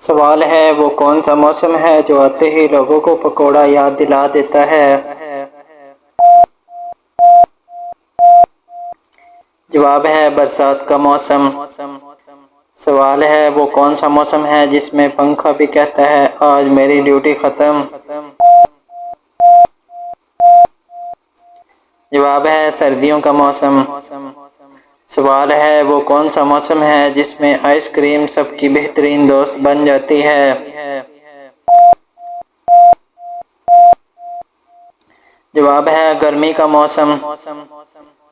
सवाल है वो कौन सा मौसम है जो आते ही लोगों को पकोड़ा याद दिला देता है। जवाब है बरसात का मौसम। सवाल है वो कौन सा मौसम है जिसमें पंखा भी कहता है आज मेरी ड्यूटी खत्म। जवाब है सर्दियों का मौसम। सवाल है वो कौन सा मौसम है जिसमें आइसक्रीम सबकी बेहतरीन दोस्त बन जाती है। जवाब है गर्मी का मौसम।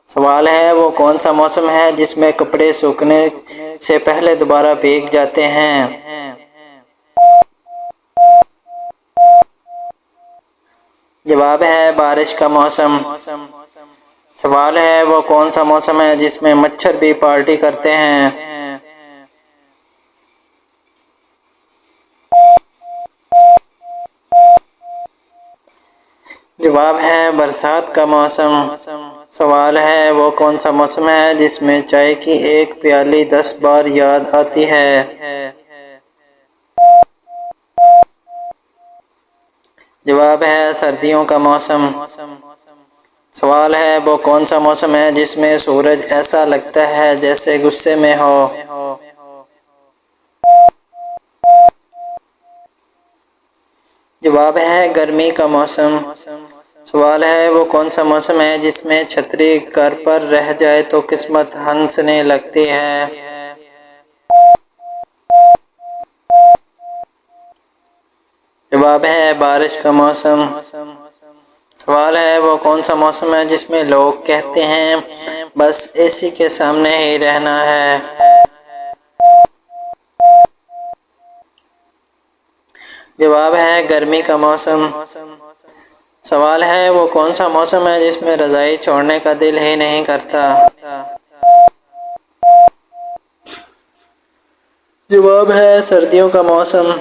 सवाल है वो कौन सा मौसम है जिसमें कपड़े सूखने से पहले दोबारा भीग जाते हैं। जवाब है बारिश का मौसम। सवाल है वो कौन सा मौसम है जिसमें मच्छर भी पार्टी करते हैं। जवाब है बरसात का मौसम। सवाल है वो कौन सा मौसम है जिसमें चाय की एक प्याली 10 बार याद आती है। जवाब है सर्दियों का मौसम। सवाल है वो कौन सा मौसम है जिसमें सूरज ऐसा लगता है जैसे गुस्से में हो। जवाब है गर्मी का मौसम। सवाल है वो कौन सा मौसम है जिसमें छतरी घर पर रह जाए तो किस्मत हंसने लगती है। जवाब है बारिश का मौसम। सवाल है वो कौन सा मौसम है जिसमें लोग कहते हैं बस एसी के सामने ही रहना है। जवाब है गर्मी का मौसम। सवाल है वो कौन सा मौसम है जिसमें रज़ाई छोड़ने का दिल ही नहीं करता। जवाब है सर्दियों का मौसम।